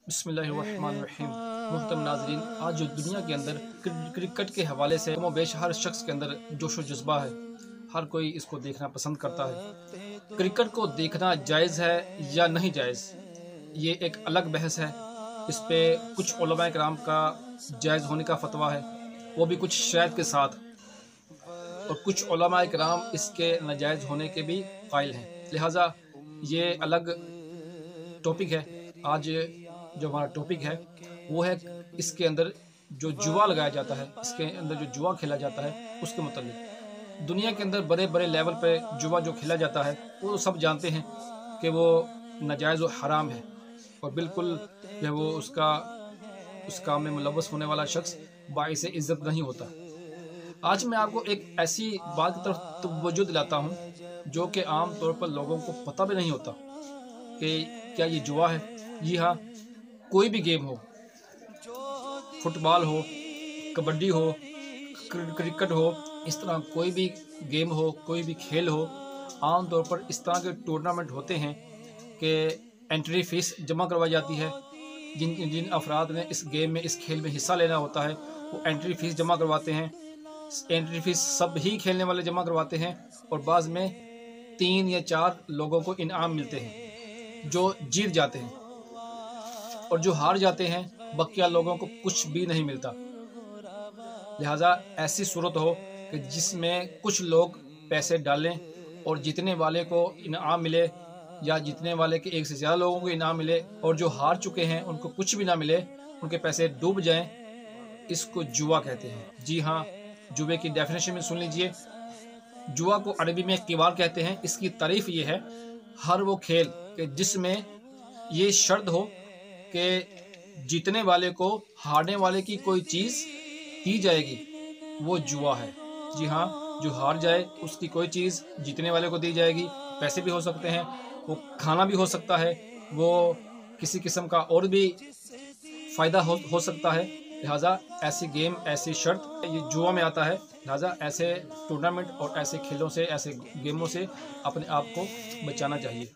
बिस्मिल्लाहिर्रहमानिर्रहीम। मुहतरम नाज़रीन, आज जो दुनिया के अंदर क्रिकेट के हवाले से कमो बेश हर शख्स के अंदर जोश व जज्बा है, हर कोई इसको देखना पसंद करता है। क्रिकेट को देखना जायज़ है या नहीं जायज़, ये एक अलग बहस है। इस पे कुछ उलमा किराम का जायज़ होने का फतवा है, वो भी कुछ शराइत के साथ, और कुछ उलमा किराम इसके नाजायज़ होने के भी कायल हैं। लिहाजा ये अलग टॉपिक है। आज जो हमारा टॉपिक है वो है इसके अंदर जो जुआ लगाया जाता है, इसके अंदर जो जुआ खेला जाता है उसके मुतालिक। दुनिया के अंदर बड़े बड़े लेवल पे जुआ जो खेला जाता है वो सब जानते हैं कि वो नाजायज़ व हराम है, और बिल्कुल जो वो उस काम में मुलव्वस होने वाला शख्स बाइस इज़्ज़त नहीं होता। आज मैं आपको एक ऐसी बात की तरफ तवज्जो दिलाता हूँ जो कि आम तौर पर लोगों को पता भी नहीं होता कि क्या ये जुआ है। जी हाँ, कोई भी गेम हो, फुटबॉल हो, कबड्डी हो, क्रिकेट हो, इस तरह कोई भी गेम हो, कोई भी खेल हो, आम तौर पर इस तरह के टूर्नामेंट होते हैं कि एंट्री फीस जमा करवाई जाती है। जिन जिन अफराद ने इस गेम में, इस खेल में हिस्सा लेना होता है, वो एंट्री फीस जमा करवाते हैं। एंट्री फीस सब ही खेलने वाले जमा करवाते हैं, और बाद में 3 या 4 लोगों को इनाम मिलते हैं जो जीत जाते हैं, और जो हार जाते हैं बकिया लोगों को कुछ भी नहीं मिलता। लिहाजा ऐसी सूरत हो कि जिसमें कुछ लोग पैसे डालें और जीतने वाले को इनाम मिले, या जीतने वाले के एक से ज़्यादा लोगों को इनाम मिले, और जो हार चुके हैं उनको कुछ भी ना मिले, उनके पैसे डूब जाएं, इसको जुआ कहते हैं। जी हाँ, जुए की डेफिनेशन में सुन लीजिए। जुआ को अरबी में किवार कहते हैं। इसकी तारीफ ये है, हर वो खेल कि जिसमें ये शर्त हो कि जीतने वाले को हारने वाले की कोई चीज़ दी जाएगी, वो जुआ है। जी हाँ, जो हार जाए उसकी कोई चीज़ जीतने वाले को दी जाएगी। पैसे भी हो सकते हैं, वो खाना भी हो सकता है, वो किसी किस्म का और भी फ़ायदा हो सकता है। लिहाजा ऐसी गेम, ऐसी शर्त ये जुआ में आता है। लिहाजा ऐसे टूर्नामेंट और ऐसे खेलों से, ऐसे गेमों से अपने आप को बचाना चाहिए।